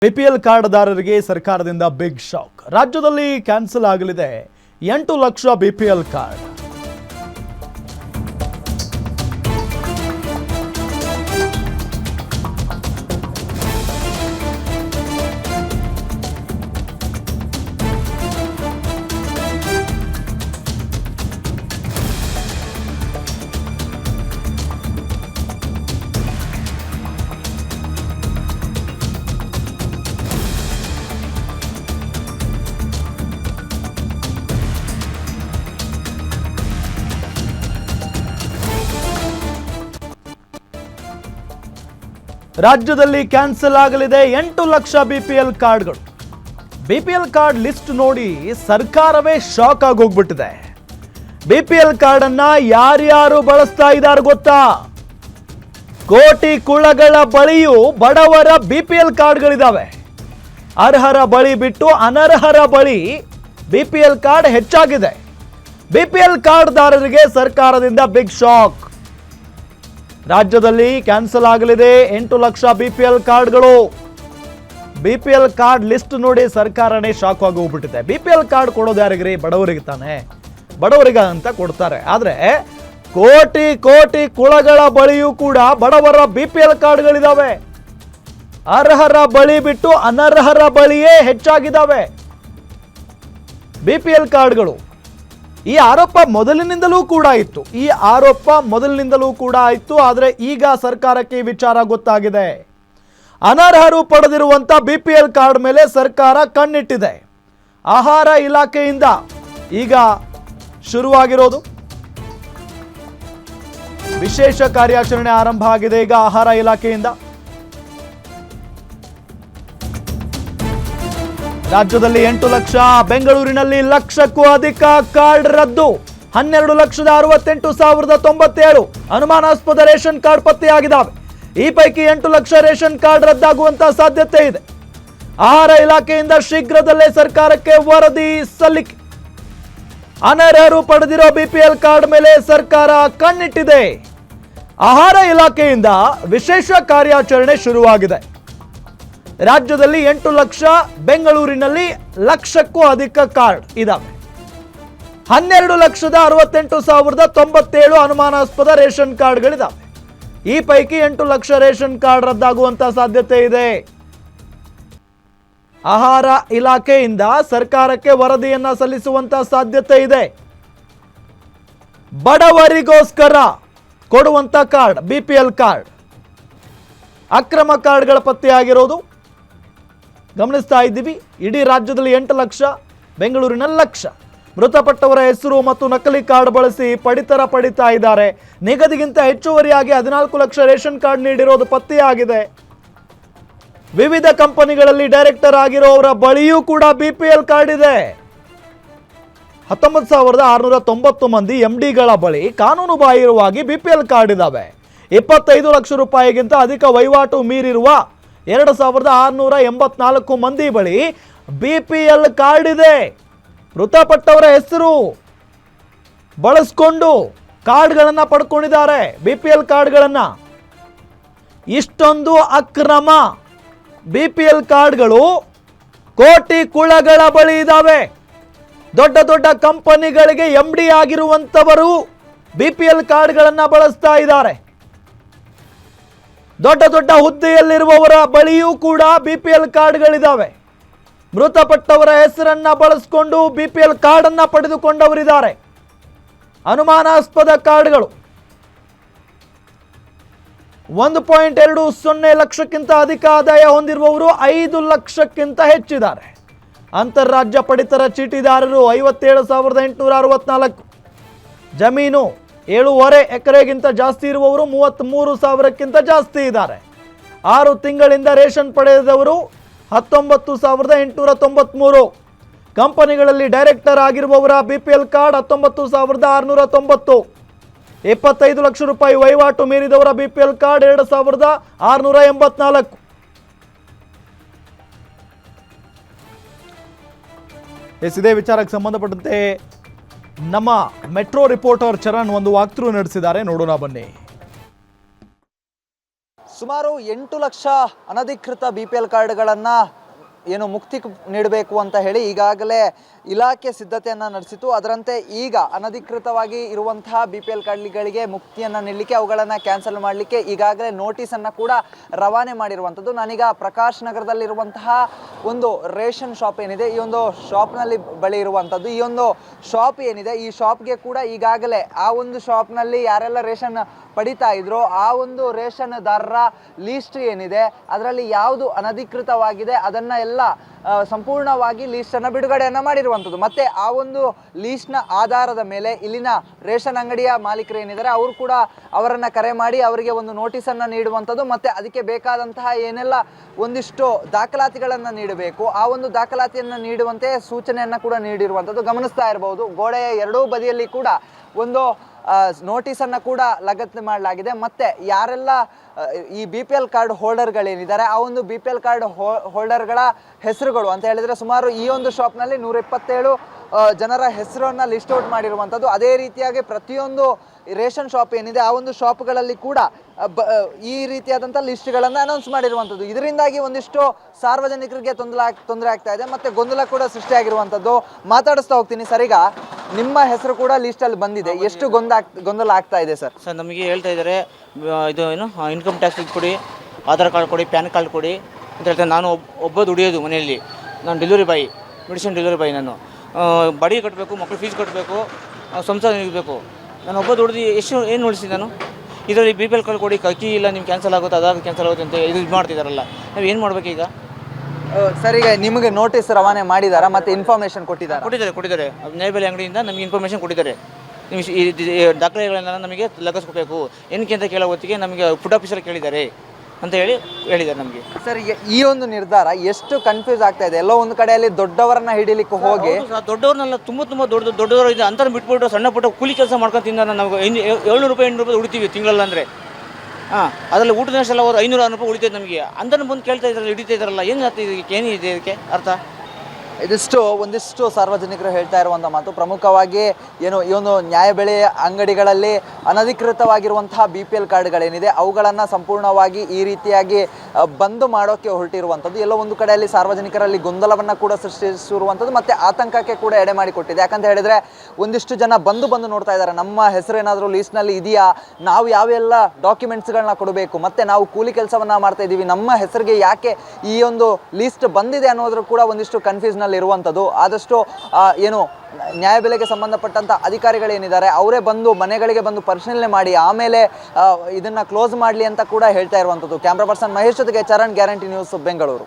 BPL ಕಾರ್ಡ್ದಾರರಿಗೆ ಸರ್ಕಾರದಿಂದ big shock. ರಾಜ್ಯದಲ್ಲಿ cancel ಆಗಲಿದೆ 8 ಲಕ್ಷ ಬಿಪಿಎಲ್ ಕಾರ್ಡ್. ರಾಜ್ಯದಲ್ಲಿ ಕ್ಯಾನ್ಸಲ್ ಆಗಲಿದೆ 8 ಲಕ್ಷ ಬಿಪಿಎಲ್ ಕಾರ್ಡ್ಗಳು. ಬಿಪಿಎಲ್ ಕಾರ್ಡ್ ಲಿಸ್ಟ್ ನೋಡಿ ಸರ್ಕಾರವೇ ಶಾಕ್ ಆಗಿ ಹೋಗ್ಬಿಟ್ಟಿದೆ. ಬಿಪಿಎಲ್ ಕಾರ್ಡ್ ಅನ್ನ ಯಾರ್ಯಾರು ಬಳಸ್ತಾ ಇದ್ದಾರೆ ಗೊತ್ತಾ? ಕೋಟಿ ಕುಳಗಳ ಬಳಿಯೂ ಬಡವರ ಬಿಪಿಎಲ್ ಕಾರ್ಡ್ಗಳಿದಾವೆ. ಅರ್ಹರ ಬಳಿ ಬಿಟ್ಟು ಅನರ್ಹರ ಬಳಿ ಬಿಪಿಎಲ್ ಕಾರ್ಡ್ ಹೆಚ್ಚಾಗಿದೆ. ಬಿಪಿಎಲ್ ಕಾರ್ಡ್ದಾರರಿಗೆ ಸರ್ಕಾರದಿಂದ ಬಿಗ್ ಶಾಕ್. ರಾಜ್ಯದಲ್ಲಿ ಕ್ಯಾನ್ಸಲ್ ಆಗಲಿದೆ 8 ಲಕ್ಷ ಬಿಪಿಎಲ್ ಕಾರ್ಡ್ಗಳು. ಬಿಪಿಎಲ್ ಕಾರ್ಡ್ ಲಿಸ್ಟ್ ನೋಡಿ ಸರ್ಕಾರನೇ ಶಾಕ್ ಆಗಿ ಹೋಗ್ಬಿಟ್ಟಿದೆ. ಬಿಪಿಎಲ್ ಕಾರ್ಡ್ ಕೊಡೋದು ಯಾರಿಗ್ರಿ? ಬಡವರಿಗೆ ತಾನೆ, ಬಡವರಿಗೆ ಅಂತ ಕೊಡ್ತಾರೆ. ಆದ್ರೆ ಕೋಟಿ ಕೋಟಿ ಕುಳಗಳ ಬಳಿಯೂ ಕೂಡ ಬಡವರ ಬಿಪಿಎಲ್ ಕಾರ್ಡ್ಗಳಿದಾವೆ. ಅರ್ಹರ ಬಳಿ ಬಿಟ್ಟು ಅನರ್ಹರ ಬಳಿಯೇ ಹೆಚ್ಚಾಗಿದ್ದಾವೆ ಬಿಪಿಎಲ್ ಕಾರ್ಡ್ಗಳು. ಈ ಆರೋಪ ಮೊದಲಿನಿಂದಲೂ ಕೂಡ ಇತ್ತು. ಆದರೆ ಈಗ ಸರ್ಕಾರಕ್ಕೆ ಈ ವಿಚಾರ ಗೊತ್ತಾಗಿದೆ. ಅನರ್ಹರು ಪಡೆದಿರುವಂತ ಬಿಪಿಎಲ್ ಕಾರ್ಡ್ ಮೇಲೆ ಸರ್ಕಾರ ಕಣ್ಣಿಟ್ಟಿದೆ. ಆಹಾರ ಇಲಾಖೆಯಿಂದ ಈಗ ಶುರುವಾಗಿರೋದು ವಿಶೇಷ ಕಾರ್ಯಾಚರಣೆ ಆರಂಭ ಆಗಿದೆ. ಈಗ ಆಹಾರ ಇಲಾಖೆಯಿಂದ ರಾಜ್ಯದಲ್ಲಿ 8 ಲಕ್ಷ, ಬೆಂಗಳೂರಿನಲ್ಲಿ ಲಕ್ಷಕ್ಕೂ ಅಧಿಕ ಕಾರ್ಡ್ ರದ್ದು. 12,68,097 ಅನುಮಾನಾಸ್ಪದ ರೇಷನ್ ಕಾರ್ಡ್ ಪತ್ತೆಯಾಗಿದ್ದಾವೆ. ಈ ಪೈಕಿ 8 ಲಕ್ಷ ರೇಷನ್ ಕಾರ್ಡ್ ರದ್ದಾಗುವಂತ ಸಾಧ್ಯತೆ ಇದೆ. ಆಹಾರ ಇಲಾಖೆಯಿಂದ ಶೀಘ್ರದಲ್ಲೇ ಸರ್ಕಾರಕ್ಕೆ ವರದಿ ಸಲ್ಲಿಕೆ. ಅನರ್ಹರು ಪಡೆದಿರೋ ಬಿಪಿಎಲ್ ಕಾರ್ಡ್ ಮೇಲೆ ಸರ್ಕಾರ ಕಣ್ಣಿಟ್ಟಿದೆ. ಆಹಾರ ಇಲಾಖೆಯಿಂದ ವಿಶೇಷ ಕಾರ್ಯಾಚರಣೆ ಶುರುವಾಗಿದೆ. ರಾಜ್ಯದಲ್ಲಿ 8 ಲಕ್ಷ, ಬೆಂಗಳೂರಿನಲ್ಲಿ ಲಕ್ಷಕ್ಕೂ ಅಧಿಕ ಕಾರ್ಡ್ ಇದಾವೆ. 12,68,097 ಅನುಮಾನಾಸ್ಪದ ರೇಷನ್ ಕಾರ್ಡ್ಗಳಿದಾವೆ. ಈ ಪೈಕಿ 8 ಲಕ್ಷ ರೇಷನ್ ಕಾರ್ಡ್ ರದ್ದಾಗುವಂತ ಸಾಧ್ಯತೆ ಇದೆ. ಆಹಾರ ಇಲಾಖೆಯಿಂದ ಸರ್ಕಾರಕ್ಕೆ ವರದಿಯನ್ನ ಸಲ್ಲಿಸುವಂತ ಸಾಧ್ಯತೆ ಇದೆ. ಬಡವರಿಗೋಸ್ಕರ ಕೊಡುವಂತ ಕಾರ್ಡ್ ಬಿಪಿಎಲ್ ಕಾರ್ಡ್. ಅಕ್ರಮ ಕಾರ್ಡ್ಗಳ ಪತ್ತೆಯಾಗಿರೋದು ಗಮನಿಸ್ತಾ ಇದ್ದೀವಿ. ಇಡೀ ರಾಜ್ಯದಲ್ಲಿ 8 ಲಕ್ಷ, ಬೆಂಗಳೂರಿನಲ್ಲಿ ಲಕ್ಷ. ಮೃತಪಟ್ಟವರ ಹೆಸರು ಮತ್ತು ನಕಲಿ ಕಾರ್ಡ್ ಬಳಸಿ ಪಡಿತರ ಪಡಿತಾ ಇದ್ದಾರೆ. ನಿಗದಿಗಿಂತ ಹೆಚ್ಚುವರಿಯಾಗಿ 14 ಲಕ್ಷ ರೇಷನ್ ಕಾರ್ಡ್ ನೀಡಿರೋದು ಪತ್ತೆಯಾಗಿದೆ. ವಿವಿಧ ಕಂಪನಿಗಳಲ್ಲಿ ಡೈರೆಕ್ಟರ್ ಆಗಿರೋವರ ಬಳಿಯೂ ಕೂಡ ಬಿಪಿಎಲ್ ಕಾರ್ಡ್ ಇದೆ. 19,690 ಮಂದಿ ಎಂಡಿಗಳ ಬಳಿ ಕಾನೂನು ಬಾಹಿರವಾಗಿ ಬಿಪಿಎಲ್ ಕಾರ್ಡ್ ಇದಾವೆ. 25 ಲಕ್ಷ ರೂಪಾಯಿಗಿಂತ ಅಧಿಕ ವಹಿವಾಟು ಮೀರಿರುವ 2,684 ಮಂದಿ ಬಳಿ ಬಿಪಿಎಲ್ ಕಾರ್ಡ್ ಇದೆ. ಮೃತಪಟ್ಟವರ ಹೆಸರು ಬಳಸ್ಕೊಂಡು ಕಾರ್ಡ್ಗಳನ್ನು ಪಡ್ಕೊಂಡಿದ್ದಾರೆ, ಬಿಪಿಎಲ್ ಕಾರ್ಡ್ಗಳನ್ನು. ಇಷ್ಟೊಂದು ಅಕ್ರಮ ಬಿಪಿಎಲ್ ಕಾರ್ಡ್ಗಳು ಕೋಟಿ ಕುಳಗಳ ಬಳಿ ಇದ್ದಾವೆ. ದೊಡ್ಡ ದೊಡ್ಡ ಕಂಪನಿಗಳಿಗೆ ಎಂಡಿ ಆಗಿರುವಂತವರು ಬಿಪಿಎಲ್ ಕಾರ್ಡ್ಗಳನ್ನು ಬಳಸ್ತಾ ಇದ್ದಾರೆ. ದೊಡ್ಡ ದೊಡ್ಡ ಹುದ್ದೆಯಲ್ಲಿರುವವರ ಬಳಿಯೂ ಕೂಡ ಬಿಪಿಎಲ್ ಕಾರ್ಡ್ಗಳಿದ್ದಾವೆ. ಮೃತಪಟ್ಟವರ ಹೆಸರನ್ನ ಬಳಸಿಕೊಂಡು ಬಿಪಿಎಲ್ ಕಾರ್ಡ್ ಅನ್ನ ಪಡೆದುಕೊಂಡವರಿದ್ದಾರೆ. ಅನುಮಾನಾಸ್ಪದ ಕಾರ್ಡ್ಗಳು 1.20 ಲಕ್ಷಕ್ಕಿಂತ ಅಧಿಕ ಆದಾಯ ಹೊಂದಿರುವವರು 5 ಲಕ್ಷಕ್ಕಿಂತ ಹೆಚ್ಚಿದ್ದಾರೆ. ಅಂತಾರಾಜ್ಯ ಪಡಿತರ ಚೀಟಿದಾರರು 57,864. ಜಮೀನು 7.5 ಎಕರೆಗಿಂತ ಜಾಸ್ತಿ ಇರುವವರು 33,000ಕ್ಕಿಂತ ಜಾಸ್ತಿ ಇದ್ದಾರೆ. 6 ತಿಂಗಳಿಂದ ರೇಷನ್ ಪಡೆದವರು 19,893. ಕಂಪನಿಗಳಲ್ಲಿ ಡೈರೆಕ್ಟರ್ ಆಗಿರುವವರ ಬಿಪಿಎಲ್ ಕಾರ್ಡ್ 19,690. 25 ಲಕ್ಷ ರೂಪಾಯಿ ವಹಿವಾಟು ಮೀರಿದವರ ಬಿಪಿಎಲ್ ಕಾರ್ಡ್ 2,684. ಇದೇ ವಿಚಾರಕ್ಕೆ ಸಂಬಂಧಪಟ್ಟಂತೆ ನಮ್ಮ ಮೆಟ್ರೋ ರಿಪೋರ್ಟರ್ ಚರಣ್ ಒಂದು ವಾಕ್ಥ್ರೂ ನಡೆಸಿದ್ದಾರೆ, ನೋಡೋಣ ಬನ್ನಿ. ಸುಮಾರು 8 ಲಕ್ಷ ಅನಧಿಕೃತ BPL ಕಾರ್ಡ್ಗಳನ್ನು ಏನು ಮುಕ್ತಿ ನೀಡಬೇಕು ಅಂತ ಹೇಳಿ ಈಗಾಗಲೇ ಇಲಾಖೆ ಸಿದ್ಧತೆಯನ್ನು ನಡೆಸಿತು. ಅದರಂತೆ ಈಗ ಅನಧಿಕೃತವಾಗಿ ಇರುವಂತಹ BPL ಕಾರ್ಡ್ಗಳಿಗೆ ಮುಕ್ತಿಯನ್ನು ನೀಡಲಿಕ್ಕೆ, ಅವುಗಳನ್ನು ಕ್ಯಾನ್ಸಲ್ ಮಾಡಲಿಕ್ಕೆ ಈಗಾಗಲೇ ನೋಟಿಸನ್ನು ಕೂಡ ರವಾನೆ ಮಾಡಿರುವಂಥದ್ದು. ನಾನೀಗ ಪ್ರಕಾಶ್ ನಗರದಲ್ಲಿರುವಂತಹ ಒಂದು ರೇಷನ್ ಶಾಪ್ ಏನಿದೆ, ಈ ಒಂದು ಶಾಪ್ನಲ್ಲಿ ಬಳಿ ಇರುವಂಥದ್ದು. ಈ ಒಂದು ಶಾಪ್ ಏನಿದೆ, ಈ ಶಾಪ್ಗೆ ಕೂಡ ಈಗಾಗಲೇ ಆ ಒಂದು ಶಾಪ್ನಲ್ಲಿ ಯಾರೆಲ್ಲ ರೇಷನ್ ಪಡಿತಾ ಇದ್ರು ಆ ಒಂದು ರೇಷನ್ದಾರರ ಲೀಸ್ಟ್ ಏನಿದೆ, ಅದರಲ್ಲಿ ಯಾವುದು ಅನಧಿಕೃತವಾಗಿದೆ ಅದನ್ನು ಎಲ್ಲ ಸಂಪೂರ್ಣವಾಗಿ ಲೀಸ್ಟನ್ನು ಬಿಡುಗಡೆಯನ್ನು ಮಾಡಿರುವಂಥದ್ದು. ಮತ್ತು ಆ ಒಂದು ಲೀಸ್ಟ್ನ ಆಧಾರದ ಮೇಲೆ ಇಲ್ಲಿನ ರೇಷನ್ ಅಂಗಡಿಯ ಮಾಲೀಕರು ಏನಿದ್ದಾರೆ ಅವರು ಕೂಡ ಅವರನ್ನು ಕರೆ ಮಾಡಿ ಅವರಿಗೆ ಒಂದು ನೋಟಿಸನ್ನು ನೀಡುವಂಥದ್ದು. ಮತ್ತು ಅದಕ್ಕೆ ಬೇಕಾದಂತಹ ಏನೆಲ್ಲ ಒಂದಿಷ್ಟು ದಾಖಲಾತಿಗಳನ್ನು ನೀಡಬೇಕು, ಆ ಒಂದು ದಾಖಲಾತಿಯನ್ನು ನೀಡುವಂತೆ ಸೂಚನೆಯನ್ನು ಕೂಡ ನೀಡಿರುವಂಥದ್ದು ಗಮನಿಸ್ತಾ ಇರಬಹುದು. ಗೋಡೆಯ ಎರಡೂ ಬದಿಯಲ್ಲಿ ಕೂಡ ಒಂದು ನೋಟಿಸನ್ನು ಕೂಡ ಲಗತ್ತು ಮಾಡಲಾಗಿದೆ. ಮತ್ತು ಯಾರೆಲ್ಲ ಈ BPL ಕಾರ್ಡ್ ಹೋಲ್ಡರ್ಗಳೇನಿದ್ದಾರೆ ಆ ಒಂದು BPL ಕಾರ್ಡ್ ಹೋಲ್ಡರ್ಗಳ ಹೆಸರುಗಳು ಅಂತ ಹೇಳಿದರೆ ಸುಮಾರು ಈ ಒಂದು ಶಾಪ್ನಲ್ಲಿ 127 ಜನರ ಹೆಸರನ್ನು ಲಿಸ್ಟ್ ಔಟ್ ಮಾಡಿರುವಂಥದ್ದು. ಅದೇ ರೀತಿಯಾಗಿ ಪ್ರತಿಯೊಂದು ರೇಷನ್ ಶಾಪ್ ಏನಿದೆ ಆ ಒಂದು ಶಾಪ್ಗಳಲ್ಲಿ ಕೂಡ ಈ ರೀತಿಯಾದಂಥ ಲಿಸ್ಟ್ಗಳನ್ನು ಅನೌನ್ಸ್ ಮಾಡಿರುವಂಥದ್ದು. ಇದರಿಂದಾಗಿ ಒಂದಿಷ್ಟು ಸಾರ್ವಜನಿಕರಿಗೆ ತೊಂದರೆ ಆಗ್ತಾ ಇದೆ ಮತ್ತು ಗೊಂದಲ ಕೂಡ ಸೃಷ್ಟಿಯಾಗಿರುವಂಥದ್ದು. ಮಾತಾಡಿಸ್ತಾ ಹೋಗ್ತೀನಿ ಸರ್, ಈಗ ನಿಮ್ಮ ಹೆಸರು ಕೂಡ ಲಿಸ್ಟಲ್ಲಿ ಬಂದಿದೆ, ಎಷ್ಟು ಗೊಂದಲ ಆಗ್ತಾ ಇದೆ ಸರ್? ಸರ್ ನಮಗೆ ಹೇಳ್ತಾ ಇದ್ದಾರೆ ಇದು ಏನು ಇನ್ಕಮ್ ಟ್ಯಾಕ್ಸ್ ಕೊಡಿ, ಆಧಾರ್ ಕಾರ್ಡ್ ಕೊಡಿ, ಪ್ಯಾನ್ ಕಾರ್ಡ್ ಕೊಡಿ ಅಂತ ಹೇಳ್ತಾರೆ. ನಾನು ಒಬ್ಬ ದುಡಿಯೋದು ಮನೆಯಲ್ಲಿ, ನಾನು delivery boy, medicine delivery boy. ನಾನು ಬಾಡಿಗೆ ಕಟ್ಟಬೇಕು, ಮಕ್ಕಳು ಫೀಸ್ ಕಟ್ಟಬೇಕು, ಸಂಸಾರ ನಿಲ್ಲಬೇಕು. ನಾನು ಒಬ್ಬ ದುಡಿದು ಏನು ಉಳಿಸಿದೆ ನಾನು? ಇದರಲ್ಲಿ BPL ಕಾರ್ಡ್ ಕೊಡಿ, ಅಕ್ಕಿ ಇಲ್ಲ ನಿಮ್ಗೆ ಕ್ಯಾನ್ಸಲ್ ಆಗುತ್ತೆ, ಅದಾಗಿ ಕ್ಯಾನ್ಸಲ್ ಆಗುತ್ತೆ ಅಂತ ಇದು ಮಾಡ್ತಿದ್ದಾರಲ್ಲ, ನಾವು ಏನು ಮಾಡಬೇಕೀಗ? ಸರ್ ಈಗ ನಿಮಗೆ ನೋಟಿಸ್ ರವಾನೆ ಮಾಡಿದಾರಾ ಮತ್ತು ಇನ್ಫಾರ್ಮೇಷನ್ ಕೊಟ್ಟಿದ್ದಾರೆ ನ್ಯಾಯಬೆಲೆ ಅಂಗಡಿಯಿಂದ ನಮಗೆ ಇನ್ಫಾರ್ಮೇಷನ್ ಕೊಟ್ಟಿದ್ದಾರೆ. ನೀವು ಈ ದಾಖಲೆಗಳನ್ನ ನಮಗೆ ಲಗಸ್ಕೋಬೇಕು ಏನಕ್ಕೆ ಅಂತ ಕೇಳೋ ಹೊತ್ತಿಗೆ ನಮಗೆ ಫುಡ್ ಆಫೀಸರ್ ಕೇಳಿದ್ದಾರೆ ಅಂತ ಹೇಳಿದ್ದಾರೆ ನಮಗೆ. ಸರ್ ಈಗ ಈ ಒಂದು ನಿರ್ಧಾರ ಎಷ್ಟು ಕನ್ಫ್ಯೂಸ್ ಆಗ್ತಾ ಇದೆ. ಎಲ್ಲೋ ಒಂದು ಕಡೆಯಲ್ಲಿ ದೊಡ್ಡವರನ್ನ ಹಿಡಿಲಿಕ್ಕೆ ಹೋಗಿ ದೊಡ್ಡವ್ರನ್ನೆಲ್ಲ ತುಂಬ ದೊಡ್ಡವರು ಇದೆ ಅಂತಾರೆ ಬಿಟ್ಬಿಟ್ಟು ಸಣ್ಣ ಪುಟ್ಟ ಕೂಲಿ ಕೆಲಸ ಮಾಡ್ಕೊಂಡು ತಿಂದ ನಾವು 700 ರೂಪಾಯಿ 800 ರೂಪಾಯಿ ಉಳಿತೀವಿ ತಿಂಗಳಲ್ಲ ಅಂದರೆ. ಅದರಲ್ಲಿ ಊಟದ ಅಷ್ಟೆಲ್ಲ ಹೋದ್ರೆ 500-600 ರೂಪಾಯಿ ಉಳಿತೈತೆ ನಮಗೆ. ಅಂತಲೂ ಬಂದು ಕೇಳ್ತಾ ಇದ್ದಾರಲ್ಲ, ಹಿಡಿತಾ ಇದ್ದಾರಲ್ಲ, ಏನು ಆಗ್ತಿದೆ, ಏನಿದೆ ಇದಕ್ಕೆ ಅರ್ಥ? ಒಂದಿಷ್ಟು ಸಾರ್ವಜನಿಕರು ಹೇಳ್ತಾ ಇರುವಂಥ ಮಾತು ಪ್ರಮುಖವಾಗಿ ಏನು ಈ ಒಂದು ನ್ಯಾಯಬೆಲೆ ಅಂಗಡಿಗಳಲ್ಲಿ ಅನಧಿಕೃತವಾಗಿರುವಂತಹ BPL ಕಾರ್ಡ್ಗಳೇನಿದೆ ಅವುಗಳನ್ನು ಸಂಪೂರ್ಣವಾಗಿ ಈ ರೀತಿಯಾಗಿ ಬಂದ್ ಮಾಡೋಕ್ಕೆ ಹೊರಟಿರುವಂಥದ್ದು. ಎಲ್ಲೋ ಒಂದು ಕಡೆಯಲ್ಲಿ ಸಾರ್ವಜನಿಕರಲ್ಲಿ ಗೊಂದಲವನ್ನು ಕೂಡ ಸೃಷ್ಟಿಸಿರುವಂಥದ್ದು ಮತ್ತು ಆತಂಕಕ್ಕೆ ಕೂಡ ಎಡೆ ಮಾಡಿಕೊಟ್ಟಿದೆ. ಯಾಕಂತ ಹೇಳಿದರೆ ಒಂದಿಷ್ಟು ಜನ ಬಂದು ನೋಡ್ತಾ ಇದ್ದಾರೆ, ನಮ್ಮ ಹೆಸರು ಏನಾದರೂ ಲೀಸ್ಟ್ನಲ್ಲಿ ಇದೆಯಾ, ನಾವು ಯಾವೆಲ್ಲ ಡಾಕ್ಯುಮೆಂಟ್ಸ್ಗಳನ್ನ ಕೊಡಬೇಕು, ಮತ್ತು ನಾವು ಕೂಲಿ ಕೆಲಸವನ್ನು ಮಾಡ್ತಾ ಇದ್ದೀವಿ, ನಮ್ಮ ಹೆಸರಿಗೆ ಯಾಕೆ ಈ ಒಂದು ಲೀಸ್ಟ್ ಬಂದಿದೆ ಅನ್ನೋದ್ರ ಕೂಡ ಒಂದಿಷ್ಟು ಕನ್ಫ್ಯೂಸ್ನಲ್ಲಿ ಇರುವಂಥದ್ದು. ಆದಷ್ಟು ಏನು ನ್ಯಾಯಬೆಲೆಗೆ ಸಂಬಂಧಪಟ್ಟಂಥ ಅಧಿಕಾರಿಗಳೇನಿದ್ದಾರೆ ಅವರೇ ಬಂದು ಮನೆಗಳಿಗೆ ಬಂದು ಪರಿಶೀಲನೆ ಮಾಡಿ ಆಮೇಲೆ ಇದನ್ನು ಕ್ಲೋಸ್ ಮಾಡಲಿ ಅಂತ ಕೂಡ ಹೇಳ್ತಾ ಇರುವಂಥದ್ದು. ಕ್ಯಾಮ್ರಾ ಪರ್ಸನ್ ಮಹೇಶ್ ಜೊತೆಗೆ ಚರಣ್, ಗ್ಯಾರಂಟಿ ನ್ಯೂಸ್, ಬೆಂಗಳೂರು.